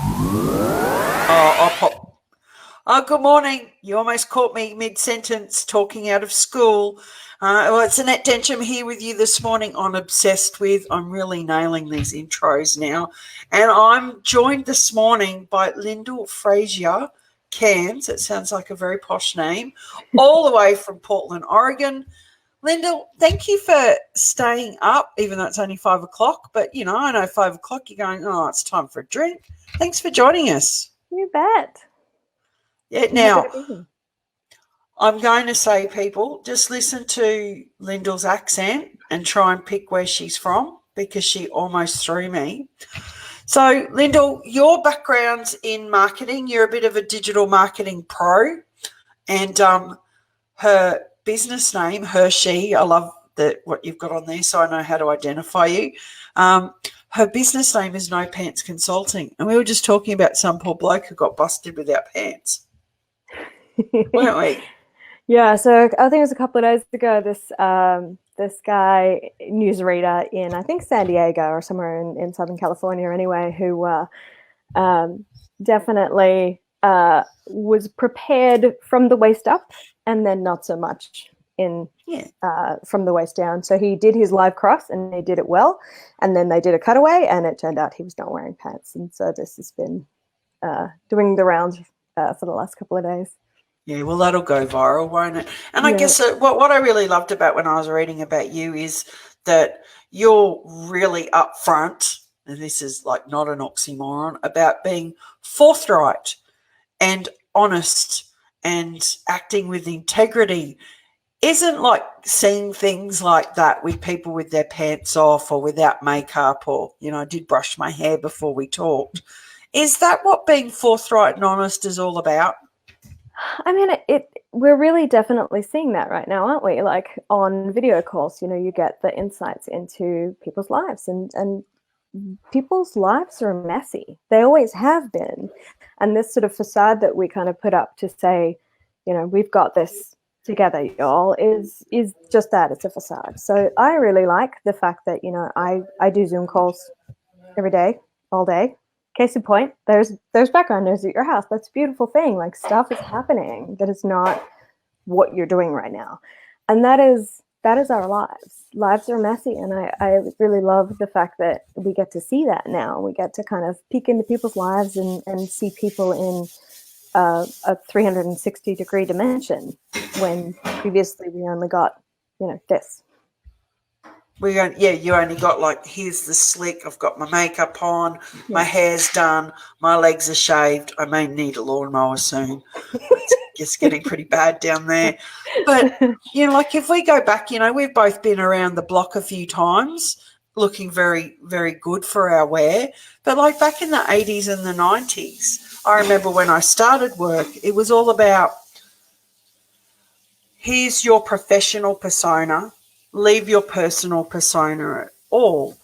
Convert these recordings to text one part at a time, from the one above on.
Oh, I'll pop. Oh, good morning. You almost caught me mid-sentence talking out of school. Well, it's Annette Densham here with you this morning on Obsessed With. I'm really nailing these intros now. And I'm joined this morning by Lyndal Frazier-Cairns. It sounds like a very posh name. All the way from Portland, Oregon. Lyndal, thank you for staying up, even though it's only 5 o'clock. But, I know 5 o'clock you're going, oh, it's time for a drink. Thanks for joining us. You bet. Yeah, I'm happy now, to be here. I'm going to say, people, just listen to Lyndal's accent and try and pick where she's from because she almost threw me. So, Lyndal, your background's in marketing. You're a bit of a digital marketing pro. And her business name, she, I love what you've got on there so I know how to identify you. Her business name is No Pants Consulting. And we were just talking about some poor bloke who got busted without pants. Weren't we? Yeah, so I think it was a couple of days ago, this guy, newsreader in, I think, San Diego or somewhere in Southern California anyway, who definitely was prepared from the waist up and then not so much from the waist down. So he did his live cross and he did it well. And then they did a cutaway and it turned out he was not wearing pants. And so this has been doing the rounds for the last couple of days. Yeah, well, that'll go viral, won't it? And I guess what I really loved about when I was reading about you is that you're really upfront, and this is like not an oxymoron, about being forthright and honest and acting with integrity. Isn't like seeing things like that with people with their pants off or without makeup or, I did brush my hair before we talked. Is that what being forthright and honest is all about? I mean, we're really definitely seeing that right now, aren't we? Like on video calls, you get the insights into people's lives and people's lives are messy. They always have been. And this sort of facade that we kind of put up to say, we've got this together, y'all, is just that. It's a facade. So I really like the fact that, I do Zoom calls every day, all day. Case in point, there's background noise at your house. That's a beautiful thing. Like stuff is happening that is not what you're doing right now. And that is our lives. Lives are messy. And I really love the fact that we get to see that now. We get to kind of peek into people's lives and see people in a 360-degree dimension when previously we only got, this. You only got like, here's the slick, I've got my makeup on, my hair's done, my legs are shaved. I may need a lawnmower soon. It's just getting pretty bad down there. But, like if we go back, we've both been around the block a few times looking very, very good for our wear. But like back in the 80s and the 90s, I remember when I started work, it was all about, here's your professional persona, leave your personal persona at all.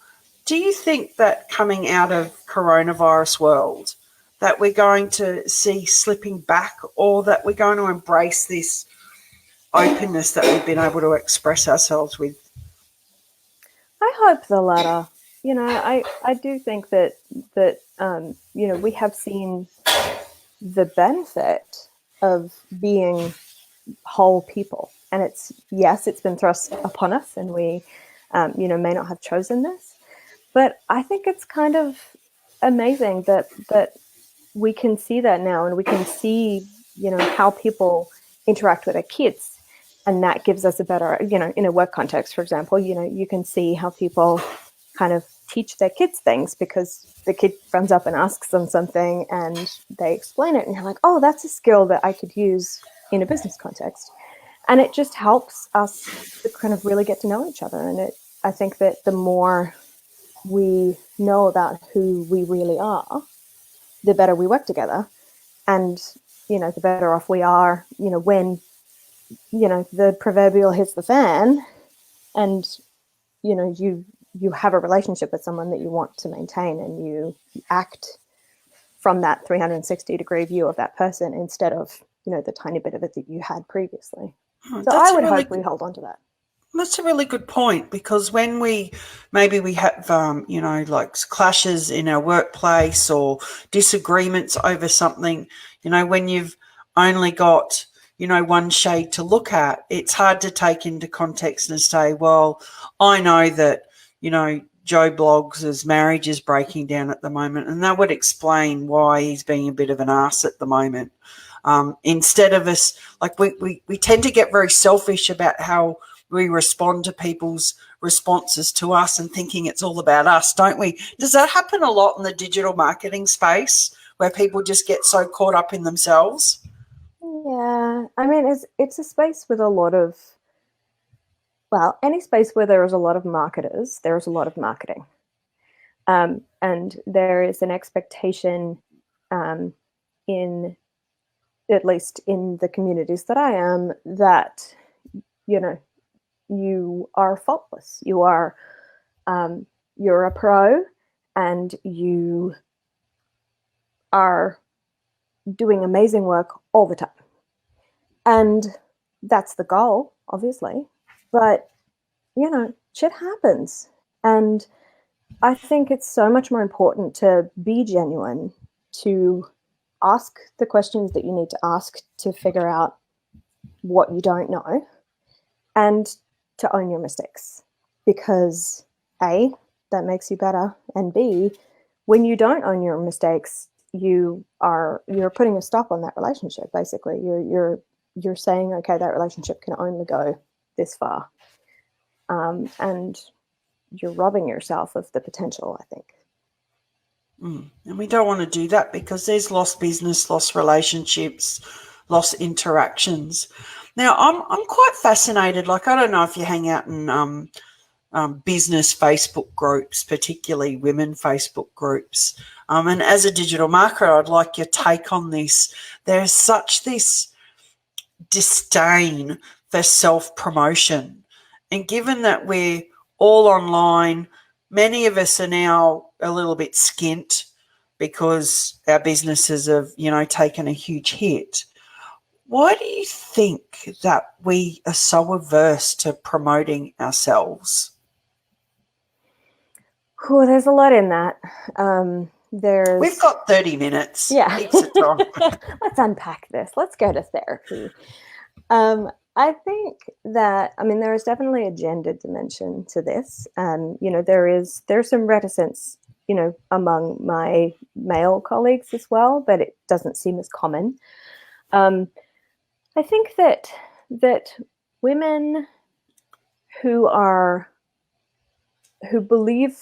Do you think that coming out of coronavirus world that we're going to see slipping back or that we're going to embrace this openness that we've been able to express ourselves with? I hope the latter. I do think that we have seen the benefit of being whole people. And it's been thrust upon us and we, may not have chosen this. But I think it's kind of amazing that we can see that now and we can see, how people interact with their kids. And that gives us a better, in a work context, for example, you can see how people kind of teach their kids things because the kid runs up and asks them something and they explain it. And you're like, oh, that's a skill that I could use in a business context. And it just helps us to kind of really get to know each other. And I think that the more we know about who we really are, the better we work together. And, the better off we are, when, the proverbial hits the fan and, you have a relationship with someone that you want to maintain and you act from that 360-degree view of that person instead of, the tiny bit of it that you had previously. So I would hope we hold on to that. That's a really good point, because when maybe we have, like clashes in our workplace or disagreements over something, when you've only got, one shade to look at, it's hard to take into context and say, well, I know that, Joe Bloggs' marriage is breaking down at the moment, and that would explain why he's being a bit of an arse at the moment. Instead of us, like we tend to get very selfish about how we respond to people's responses to us and thinking it's all about us, don't we? Does that happen a lot in the digital marketing space, where people just get so caught up in themselves? Yeah, I mean, it's a space with a lot of, well, any space where there is a lot of marketers, there is a lot of marketing. And there is an expectation in, at least in the communities that I am, that, you are faultless. You are, you're a pro, and you are doing amazing work all the time. And that's the goal, obviously. But, shit happens. And I think it's so much more important to be genuine, to ask the questions that you need to ask to figure out what you don't know, and to own your mistakes. Because A, that makes you better, and B, when you don't own your mistakes, you're putting a stop on that relationship. Basically, you're saying, okay, that relationship can only go this far, and you're robbing yourself of the potential, I think. And we don't want to do that, because there's lost business, lost relationships, lost interactions. Now, I'm quite fascinated. Like, I don't know if you hang out in business Facebook groups, particularly women Facebook groups. And as a digital marketer, I'd like your take on this. There's such this disdain for self-promotion. And given that we're all online, many of us are now a little bit skint because our businesses have, taken a huge hit. Why do you think that we are so averse to promoting ourselves? Oh, there's a lot in that. We've got 30 minutes. Yeah. Heaps of time. Let's unpack this. Let's go to therapy. I think that, there is definitely a gender dimension to this. There's some reticence, among my male colleagues as well, but it doesn't seem as common. I think that women who believe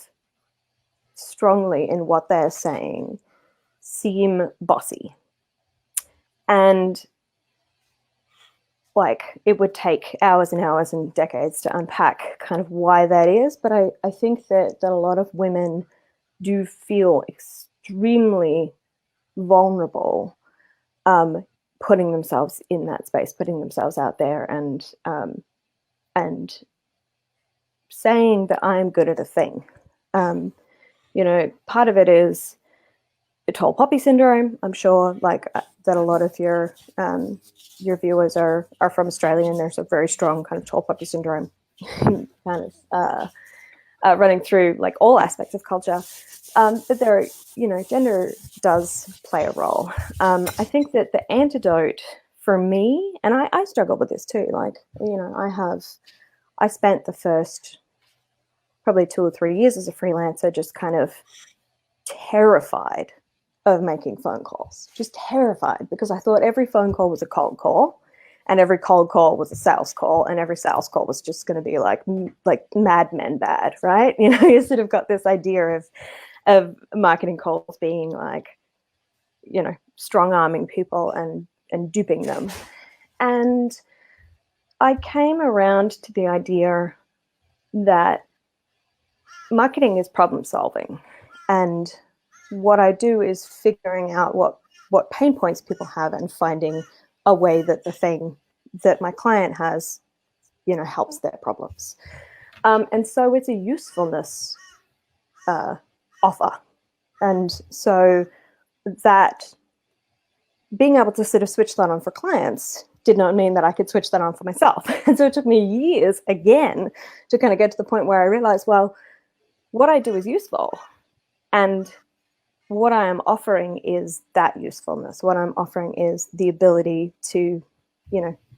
strongly in what they're saying seem bossy. And like, it would take hours and hours and decades to unpack kind of why that is. But I think that a lot of women do feel extremely vulnerable, putting themselves in that space, putting themselves out there, and saying that I'm good at a thing. Part of it is the tall poppy syndrome. I'm sure that a lot of your viewers are from Australia, and there's a very strong kind of tall poppy syndrome kind of running through like all aspects of culture. But there, gender does play a role. I think that the antidote for me, and I struggle with this too. I spent the first probably 2 or 3 years as a freelancer just kind of terrified of making phone calls, just terrified, because I thought every phone call was a cold call, and every cold call was a sales call, and every sales call was just going to be like Mad Men bad, right? You sort of got this idea of marketing calls being like, strong arming people and duping them. And I came around to the idea that marketing is problem solving, and what I do is figuring out what pain points people have and finding a way that the thing that my client has, helps their problems. And so it's a usefulness offer. And so that being able to sort of switch that on for clients did not mean that I could switch that on for myself. And so it took me years again to kind of get to the point where I realized, well, what I do is useful. And what I am offering is that usefulness. What I'm offering is the ability to,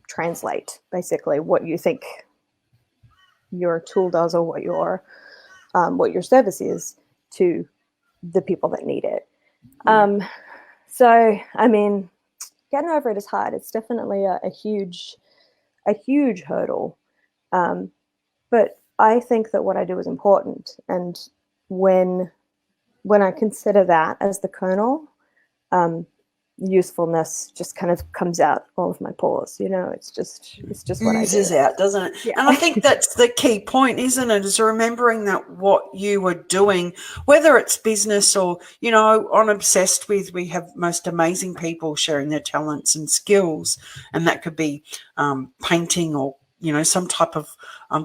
translate basically what you think your tool does or what your service is to the people that need it. So, I mean, getting over it is hard. It's definitely a huge hurdle. But I think that what I do is important. And when I consider that as the kernel, usefulness just kind of comes out all of my pores. It's just what I do. Oozes out, doesn't it? Yeah. And I think that's the key point, isn't it? Is remembering that what you are doing, whether it's business or, I'm obsessed with, we have most amazing people sharing their talents and skills, and that could be painting or, some type of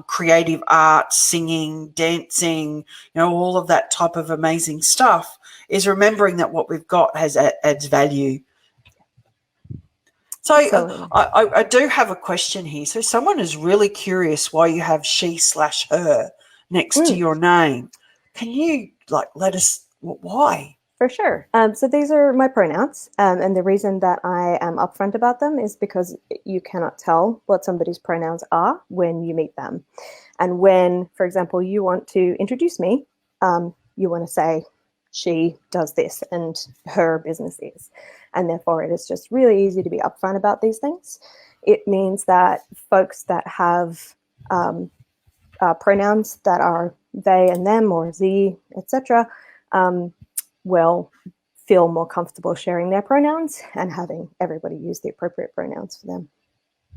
creative art, singing, dancing, all of that type of amazing stuff, is remembering that what we've got adds value. So I do have a question here. So someone is really curious why you have she/her next to your name. Can you let us why? For sure. So these are my pronouns. And the reason that I am upfront about them is because you cannot tell what somebody's pronouns are when you meet them. And when, for example, you want to introduce me, you want to say, she does this and her business is. And therefore, it is just really easy to be upfront about these things. It means that folks that have pronouns that are they and them or ze, etc., will feel more comfortable sharing their pronouns and having everybody use the appropriate pronouns for them.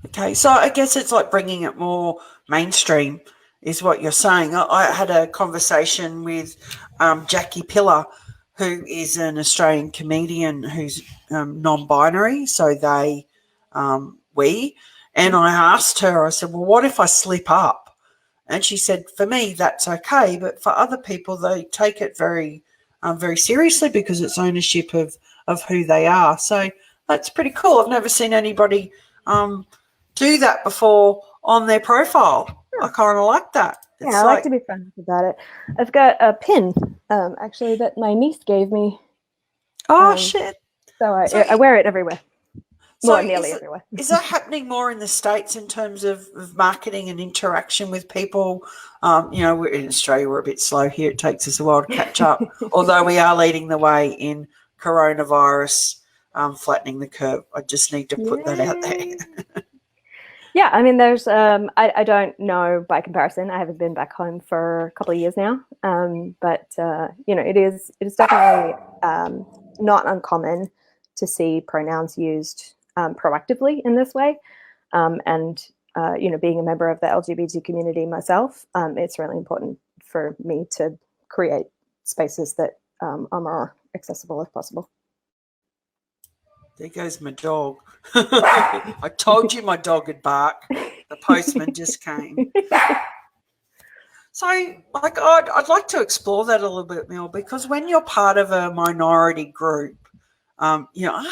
Okay, so I guess it's like bringing it more mainstream is what you're saying. I had a conversation with Jackie Pillar, who is an Australian comedian who's non-binary, so they, we. And I asked her, I said, well, what if I slip up? And she said, for me, that's okay. But for other people, they take it very, very seriously because it's ownership of who they are. So that's pretty cool. I've never seen anybody do that before on their profile. I kind of like that. It's I like to be friendly about it. I've got a pin, actually, that my niece gave me. Oh, shit. So I wear it everywhere. Well, nearly everywhere. Is that happening more in the States in terms of marketing and interaction with people? We're in Australia, we're a bit slow here. It takes us a while to catch up, although we are leading the way in coronavirus, flattening the curve. I just need to put that out there. Yeah, I mean, there's, I don't know by comparison. I haven't been back home for a couple of years now. But it is definitely not uncommon to see pronouns used proactively in this way. Being a member of the LGBT community myself, it's really important for me to create spaces that are more accessible if possible. There goes my dog. I told you my dog would bark. The postman just came. So, I'd like to explore that a little bit more, because when you're part of a minority group, I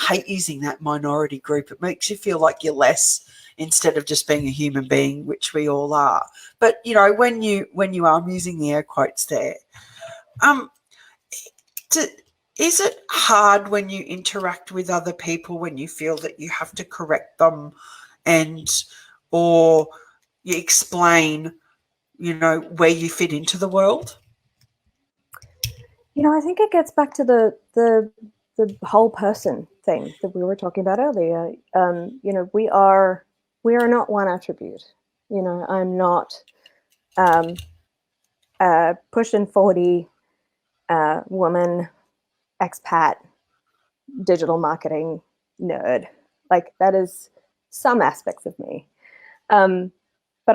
hate using that minority group. It makes you feel like you're less instead of just being a human being, which we all are. But, when you are, I'm using the air quotes there, is it hard when you interact with other people, when you feel that you have to correct them or you explain, where you fit into the world? I think it gets back to the whole person thing that we were talking about earlier. We are not one attribute. I'm not a pushing 40 woman, expat, digital marketing nerd. Like, that is some aspects of me. But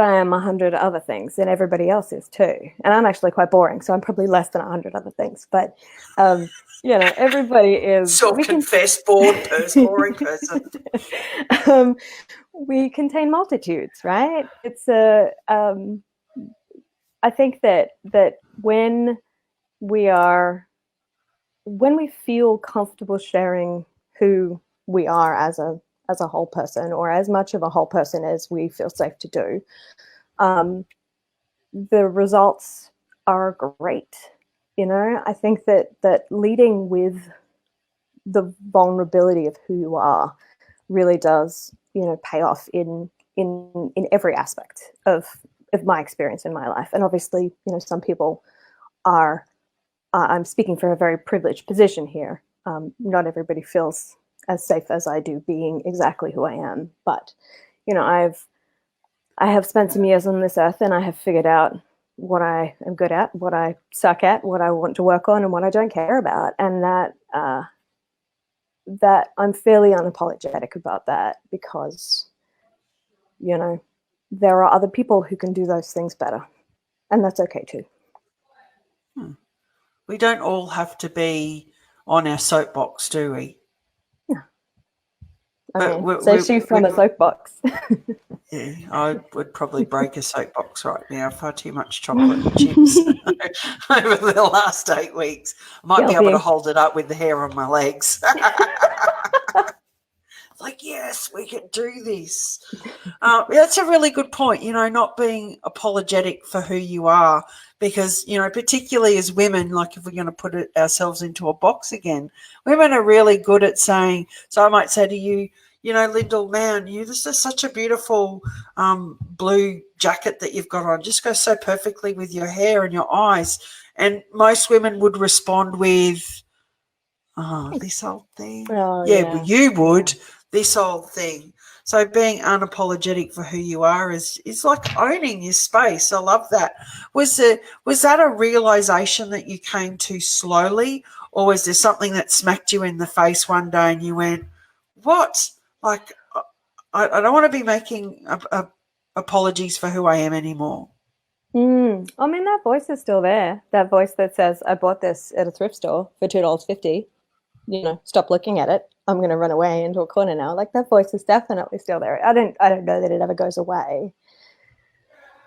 I am 100 other things, and everybody else is too. And I'm actually quite boring, so I'm probably less than 100 other things. But, everybody is... Self-confessed boring person. We contain multitudes, right? It's I think that when we feel comfortable sharing who we are as a as a whole person, or as much of a whole person as we feel safe to do, the results are great. You know, I think that leading with the vulnerability of who you are really does, you know, pay off in every aspect of my experience in my life. And obviously, you know, some people are, I'm speaking from a very privileged position here. Not everybody feels as safe as I do being exactly who I am. But, you know, I have spent some years on this earth, and I have figured out what I am good at, what I suck at, what I want to work on, and what I don't care about. And that I'm fairly unapologetic about that, because, you know, there are other people who can do those things better, and that's okay too. We don't all have to be on our soapbox, do we? Yeah. But Saves you from a soapbox. Yeah, I would probably break a soapbox right now. Far too much chocolate and chips over the last 8 weeks. I might be able to hold it up with the hair on my legs. Like, yes, we can do this. That's a really good point, you know, not being apologetic for who you are, because, you know, particularly as women, like if we're going to put ourselves into a box again, women are really good at saying, so I might say to you, you know, Lyndal, man, this is such a beautiful blue jacket that you've got on. Just goes so perfectly with your hair and your eyes. And most women would respond with, oh, this old thing. Oh, well, you would. This old thing. So being unapologetic for who you are is like owning your space. I love that. Was that a realization that you came to slowly, or was there something that smacked you in the face one day and you went, what? Like, I don't want to be making apologies for who I am anymore. I mean, that voice is still there. That voice that says, I bought this at a thrift store for $2.50. You know, stop looking at it. I'm going to run away into a corner now. Like, that voice is definitely still there. I don't know that it ever goes away.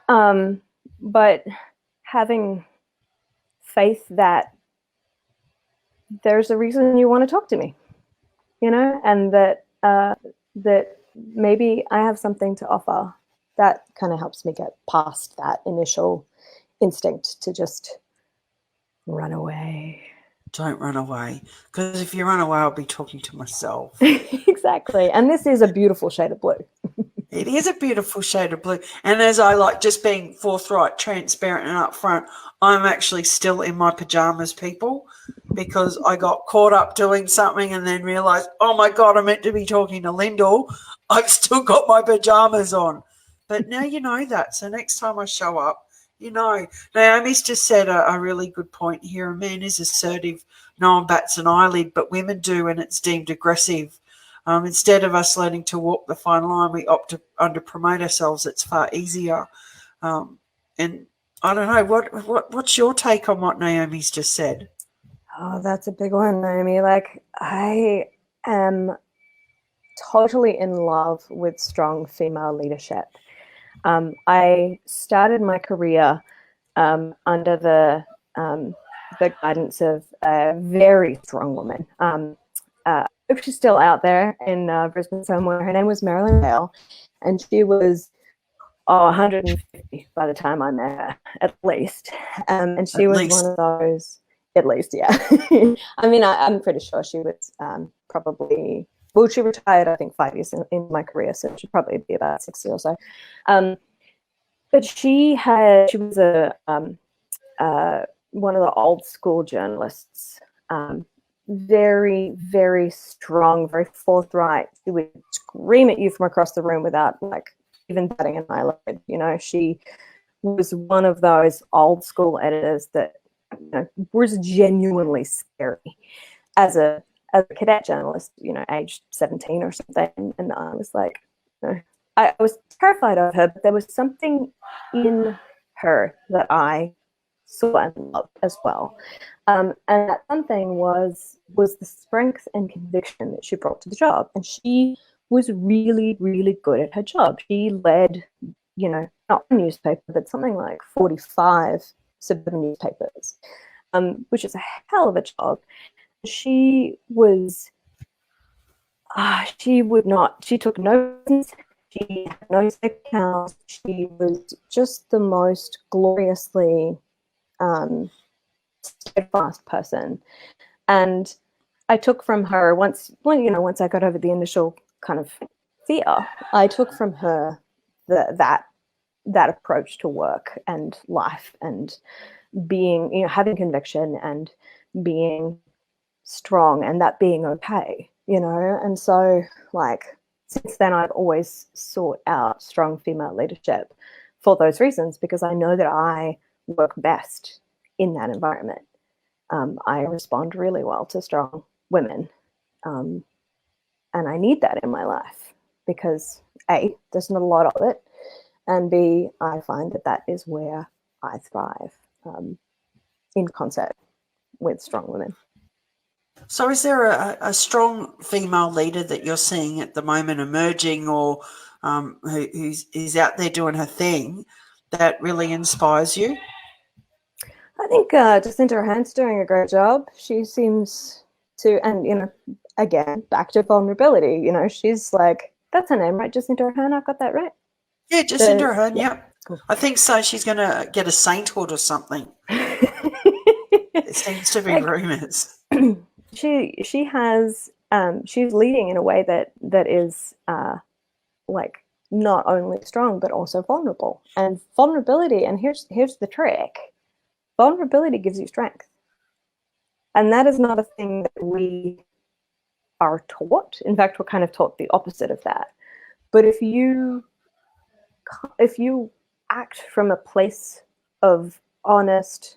But having faith that there's a reason you want to talk to me, you know, and that maybe I have something to offer, that kind of helps me get past that initial instinct to just run away. Don't run away, because if you run away, I'll be talking to myself. Exactly. And this is a beautiful shade of blue. It is a beautiful shade of blue. And as I like just being forthright, transparent and upfront, I'm actually still in my pajamas, people, because I got caught up doing something and then realised, oh, my God, I meant to be talking to Lyndal. I've still got my pajamas on. But now you know that. So next time I show up, you know. Naomi's just said a really good point here. A man is assertive, no one bats an eyelid, but women do, and it's deemed aggressive. Instead of us learning to walk the fine line, we opt to under-promote ourselves. It's far easier. And I don't know, what's your take on what Naomi's just said? Oh, that's a big one, Naomi. Like, I am totally in love with strong female leadership. I started my career under the guidance of a very strong woman. I hope she's still out there in Brisbane somewhere. Her name was Marilyn Lyndal, and she was 150 by the time I met her, at least. And she was one of those, at least, yeah. I mean, I'm pretty sure she was probably, well, she retired, I think, 5 years in my career, so she'd probably be about 60 or so. But she was one of the old school journalists, very, very strong, very forthright. She would scream at you from across the room without like even batting an eyelid. You know, she was one of those old school editors that, you know, was genuinely scary as a cadet journalist, you know, aged 17 or something. And I was like, you know, I was terrified of her, but there was something in her that I saw and loved as well. And that something was the strength and conviction that she brought to the job. And she was really, really good at her job. She led, you know, not a newspaper, but something like 45 suburban newspapers, which is a hell of a job. She was She would not. She took no lessons. She had no sex accounts. She was just the most gloriously steadfast person. And I took from her once I got over the initial kind of fear, I took from her that approach to work and life and being, having conviction and being strong and that being okay, And so, like, since then, I've always sought out strong female leadership for those reasons, because I know that I work best in that environment. I respond really well to strong women. And I need that in my life because A, there's not a lot of it. And B, I find that is where I thrive, in concert with strong women. So is there a strong female leader that you're seeing at the moment emerging, or who's out there doing her thing that really inspires you? I think Jacinta Ardern's doing a great job. She seems to, and, again, back to vulnerability, she's like, that's her name, right? Jacinta Ardern, I got that right? Yeah, Jacinta Ardern, yep. Cool. I think so. She's going to get a sainthood or something. It seems to be rumours. She has she's leading in a way that is like not only strong but also vulnerable. And vulnerability, and here's the trick: vulnerability gives you strength, and that is not a thing that we are taught. In fact, we're kind of taught the opposite of that. But if you act from a place of honest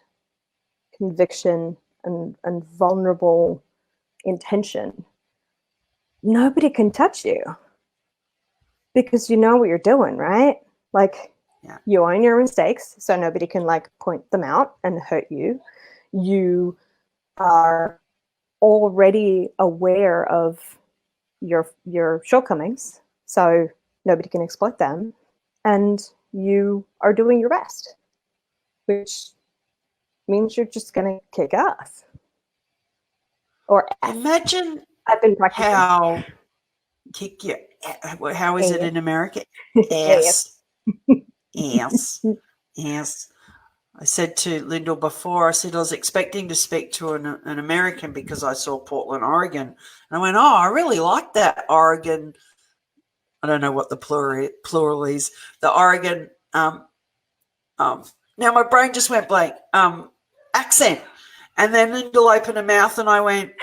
conviction and vulnerable intention, nobody can touch you because you know what you're doing, right? Like, yeah. You own your mistakes, so nobody can like point them out and hurt you. You are already aware of your shortcomings, so nobody can exploit them, and you are doing your best, which means you're just going to kick ass. Or imagine I've been practicing. How is it in America? Yes. Yes. Yes. I said to Lyndal before, I said I was expecting to speak to an American because I saw Portland, Oregon. And I went, oh, I really like that Oregon. I don't know what the plural is. The Oregon, now my brain just went blank, accent. And then Lyndal opened her mouth and I went,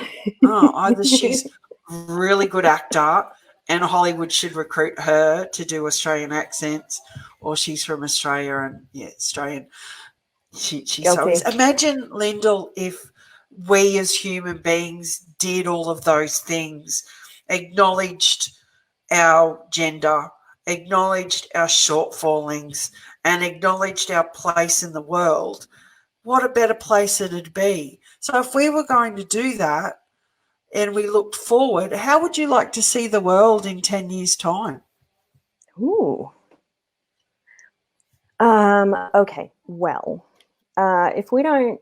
oh, either she's a really good actor and Hollywood should recruit her to do Australian accents, or she's from Australia and, yeah, Australian. She's so easy. Imagine, Lyndal, if we as human beings did all of those things, acknowledged our gender, acknowledged our shortfallings, and acknowledged our place in the world. What a better place it'd be. So if we were going to do that and we looked forward, how would you like to see the world in 10 years' time? Ooh. Okay. Well, if we don't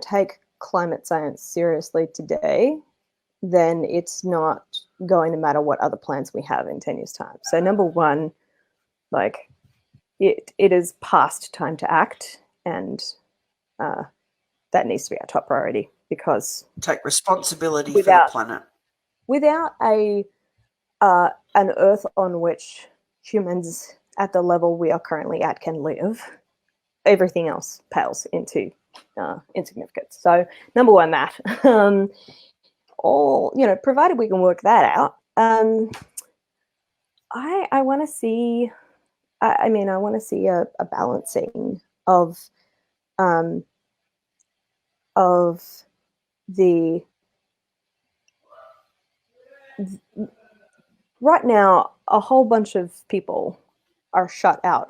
take climate science seriously today, then it's not going to matter what other plans we have in 10 years' time. So number one, like, it is past time to act, and that needs to be our top priority, because take responsibility for the planet. Without an Earth on which humans at the level we are currently at can live, everything else pales into insignificance. So number one, that provided we can work that out. I want to see. I want to see a balancing of the. Right now, a whole bunch of people are shut out